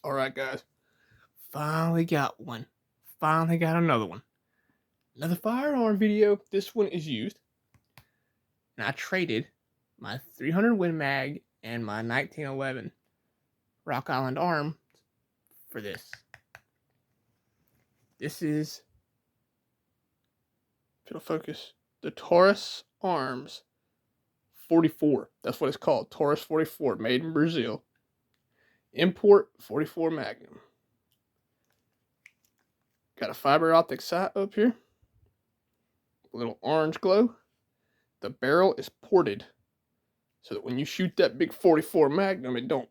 Alright, guys. Finally got one. Finally got another one. Another firearm video. This one is used. And I traded my 300 Win Mag and my 1911 Rock Island Arm for this. This is, if it'll focus, the Taurus Arms 44. That's what it's called. Taurus 44, made in Brazil. Import 44 Magnum. Got a fiber optic sight up here. A little orange glow. The barrel is ported so that when you shoot that big 44 Magnum, it don't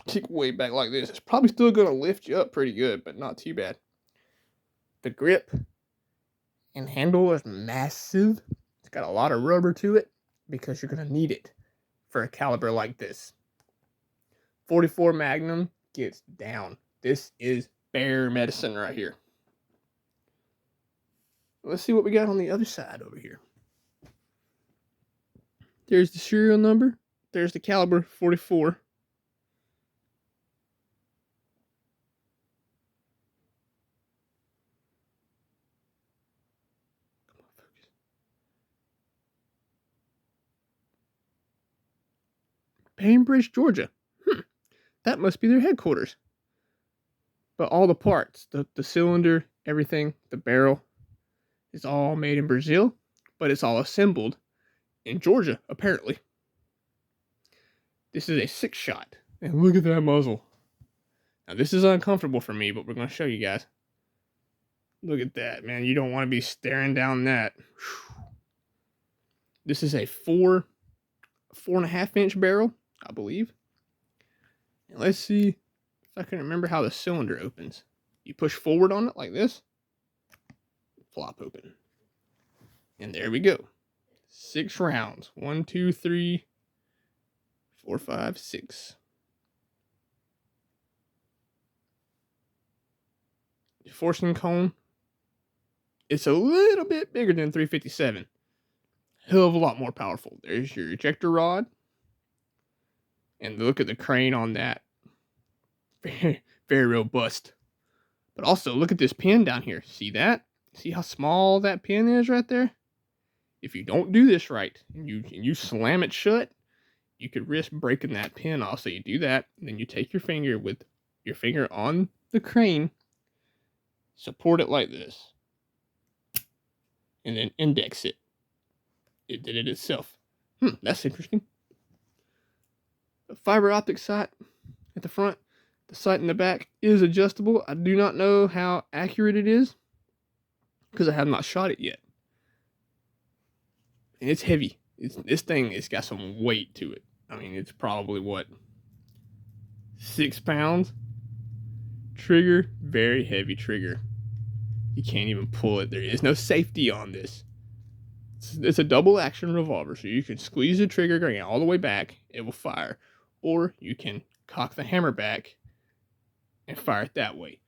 kick way back like this. It's probably still going to lift you up pretty good, but not too bad. The grip and handle is massive. It's got a lot of rubber to it because you're going to need it for a caliber like this. 44 Magnum gets down. This is bear medicine right here. Let's see what we got on the other side over here. There's the serial number. There's the caliber 44. Come on, focus. Bainbridge, Georgia. That must be their headquarters. But all the parts, the cylinder, everything, the barrel, is all made in Brazil, but it's all assembled in Georgia, apparently. This is a 6-shot. And look at that muzzle. Now, this is uncomfortable for me, but we're going to show you guys. Look at that, man. You don't want to be staring down that. This is a 4.5 inch barrel, I believe. And let's see if I can remember how the cylinder opens. You push forward on it like this. Flop open. And there we go. 6 rounds. 1, 2, 3, 4, 5, 6. The forcing cone. It's a little bit bigger than 357. Hell of a lot more powerful. There's your ejector rod. And look at the crane on that. Very, very robust. But also, look at this pin down here. See that? See how small that pin is right there? If you don't do this right, and you slam it shut, you could risk breaking that pin off. So you do that, and then you take your finger with your finger on the crane, support it like this, and then index it. It did it itself. That's interesting. The fiber optic sight at the front, the sight in the back is adjustable. I do not know how accurate it is because I have not shot it yet. And it's heavy. This thing has got some weight to it. I mean, it's probably, 6 pounds? Trigger, very heavy trigger. You can't even pull it. There is no safety on this. It's a double action revolver, so you can squeeze the trigger going all the way back, it will fire. Or you can cock the hammer back and fire it that way.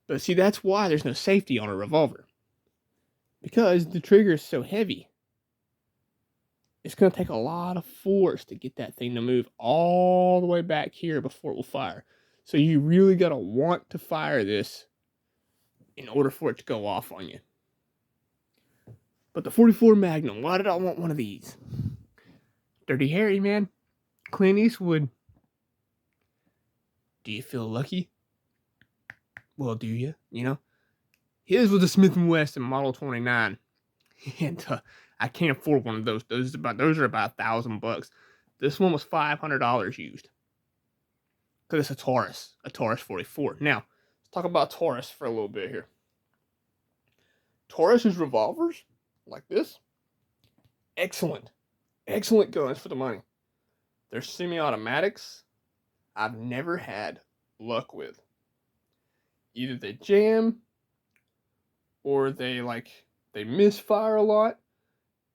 But see, that's why there's no safety on a revolver. Because the trigger is so heavy. It's going to take a lot of force to get that thing to move all the way back here before it will fire. So you really got to want to fire this in order for it to go off on you. But the 44 Magnum, why did I want one of these? Dirty Harry, man. Clint Eastwood. Do you feel lucky? Well, do you? You know? His was a Smith & Wesson Model 29. And I can't afford one of those. Those are about $1,000. This one was $500 used. Because it's a Taurus 44. Now, let's talk about Taurus for a little bit here. Taurus's revolvers, like this, excellent guns for the money. They're semi-automatics. I've never had luck with. Either they jam, or they misfire a lot.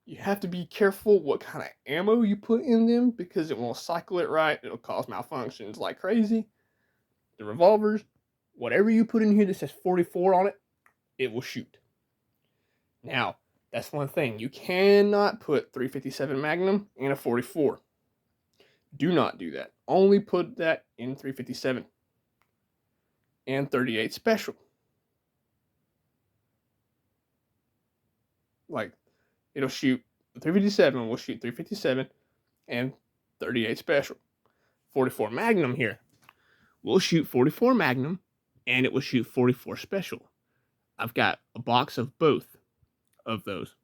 You have to be careful what kind of ammo you put in them because it won't cycle it right. It'll cause malfunctions like crazy. The revolvers, whatever you put in here that says 44 on it, it will shoot. Now, that's one thing. You cannot put 357 Magnum in a 44. Do not do that. Only put that in 357. and 38 special. Like, it'll shoot 357, will shoot 357 and 38 special. 44 Magnum here will shoot 44 Magnum and it will shoot 44 special. I've got a box of both of those.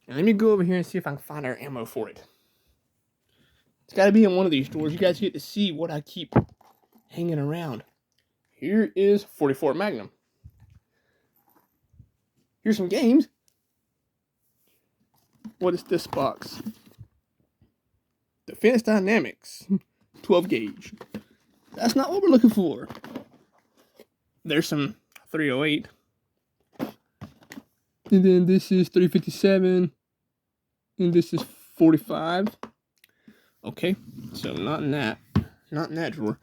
And let me go over here and see if I can find our ammo for it. It's got to be in one of these stores. You guys get to see what I keep hanging around. Here is 44 Magnum. Here's some games. What is this box? Defense Dynamics. 12 gauge. That's not what we're looking for. There's some 308. And then this is 357. And this is 45. Okay, so not in that. Not in that drawer.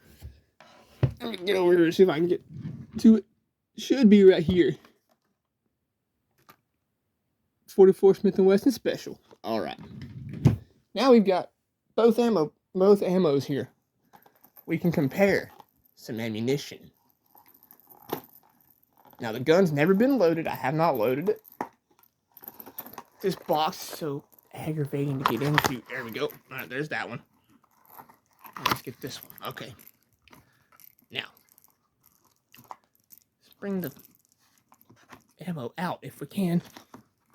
Let me get over here and see if I can get to it. Should be right here. 44 Smith & Wesson Special. Alright. Now we've got both ammos here. We can compare some ammunition. Now the gun's never been loaded. I have not loaded it. This box is so aggravating to get into. There we go. Alright, there's that one. Let's get this one. Okay. Now, let's bring the ammo out if we can.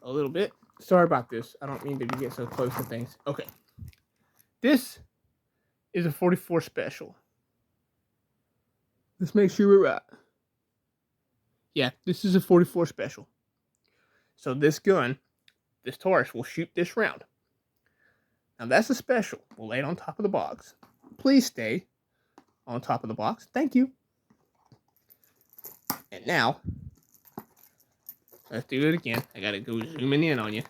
A little bit. Sorry about this. I don't mean to get so close to things. Okay. This is a 44 Special. Let's make sure we're right. Yeah, this is a 44 Special. So this gun, this Taurus, will shoot this round. Now that's a special. We'll lay it on top of the box. Please stay on top of the box. Thank you. And now, let's do it again. I gotta go zooming in on you.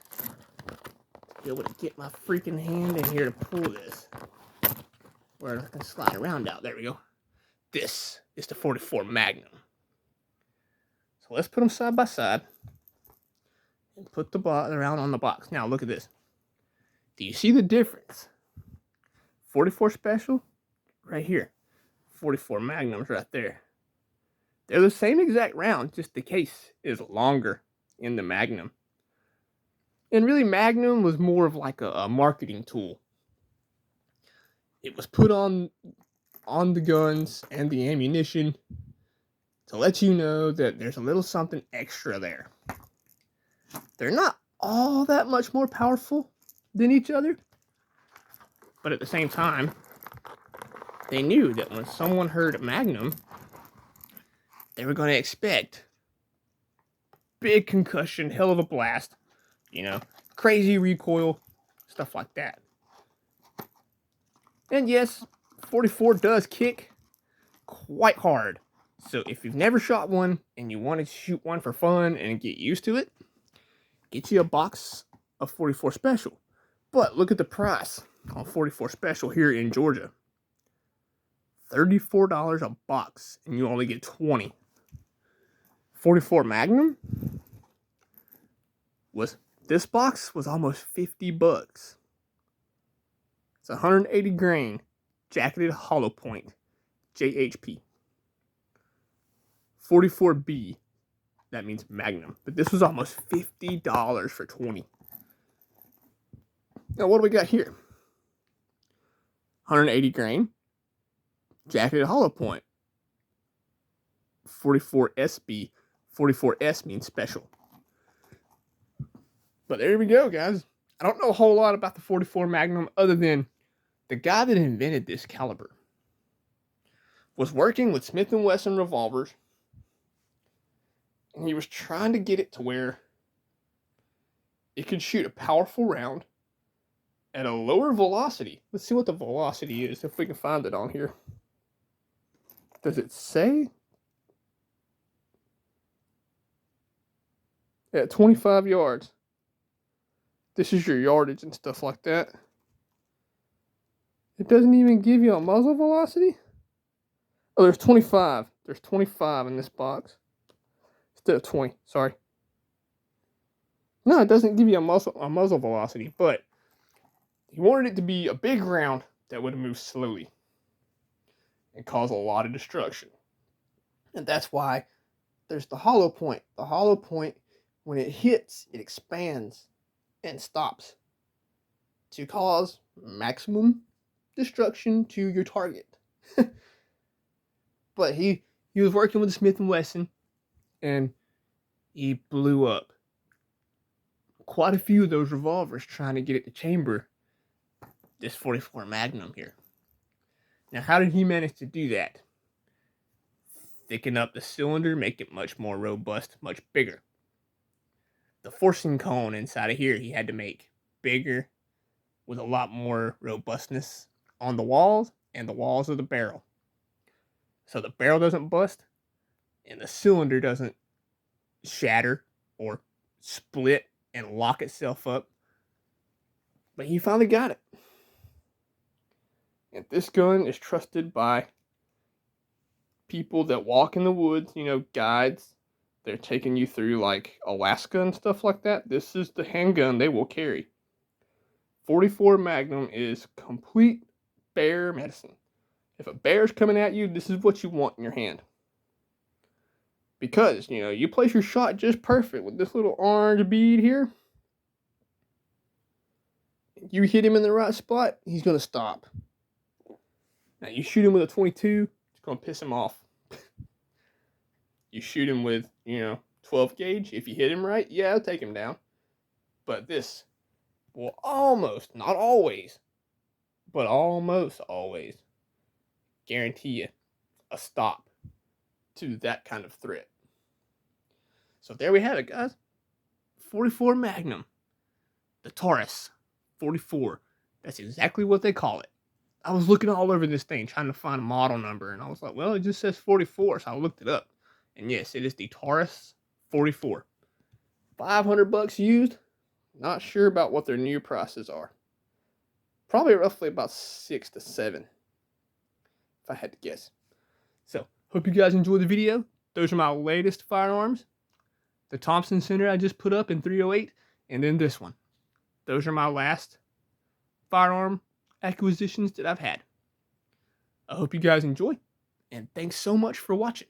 Be able to get my freaking hand in here to pull this. Where I can slide around out. There we go. This is the 44 Magnum. So let's put them side by side. And put the around on the box. Now look at this. Do you see the difference? 44 Special, right here. 44 Magnum's right there. They're the same exact round, just the case is longer in the Magnum. And really, Magnum was more of like a marketing tool. It was put on the guns and the ammunition to let you know that there's a little something extra there. They're not all that much more powerful than each other, but at the same time, they knew that when someone heard Magnum, they were going to expect big concussion, hell of a blast, you know, crazy recoil, stuff like that. And yes, 44 does kick quite hard. So if you've never shot one and you want to shoot one for fun and get used to it, get you a box of 44 Special. But look at the price on 44 Special here in Georgia. $34 a box, and you only get 20. 44 Magnum this box was almost 50 bucks. It's 180 grain, jacketed hollow point, JHP. 44B, that means Magnum. But this was almost $50 for 20. Now what do we got here? 180 grain, jacketed hollow point. 44SB. 44S means special. But there we go, guys. I don't know a whole lot about the 44 Magnum other than the guy that invented this caliber was working with Smith & Wesson revolvers, and he was trying to get it to where it could shoot a powerful round at a lower velocity. Let's see what the velocity is, if we can find it on here. Does it say? At 25 yards. This is your yardage and stuff like that. It doesn't even give you a muzzle velocity? Oh, there's 25. There's 25 in this box. Instead of 20, sorry. No, it doesn't give you a muzzle velocity, but he wanted it to be a big round that would move slowly and cause a lot of destruction. And that's why there's the hollow point. The hollow point, when it hits, it expands and stops to cause maximum destruction to your target. But he was working with the Smith & Wesson, and he blew up quite a few of those revolvers trying to get it to chamber this 44 Magnum here. Now, how did he manage to do that? Thicken up the cylinder, make it much more robust, much bigger. The forcing cone inside of here he had to make bigger with a lot more robustness on the walls and the walls of the barrel. So the barrel doesn't bust and the cylinder doesn't shatter or split and lock itself up. But he finally got it. And this gun is trusted by people that walk in the woods, guides. They're taking you through like Alaska and stuff like that. This is the handgun they will carry. 44 Magnum is complete bear medicine. If a bear's coming at you, this is what you want in your hand. Because, you place your shot just perfect with this little orange bead here. You hit him in the right spot, he's going to stop. Now, you shoot him with a 22, it's going to piss him off. You shoot him with, 12 gauge. If you hit him right, yeah, it'll take him down. But this will almost, not always, but almost always guarantee you a stop to that kind of threat. So there we have it, guys. 44 Magnum. The Taurus 44. That's exactly what they call it. I was looking all over this thing trying to find a model number, and I was like, well, it just says 44, so I looked it up. And yes, it is the Taurus 44. $500 used. Not sure about what their new prices are. Probably roughly about 6 to 7, if I had to guess. So, hope you guys enjoyed the video. Those are my latest firearms. The Thompson Center I just put up in 308, and then this one. Those are my last firearm acquisitions that I've had. I hope you guys enjoy, and thanks so much for watching.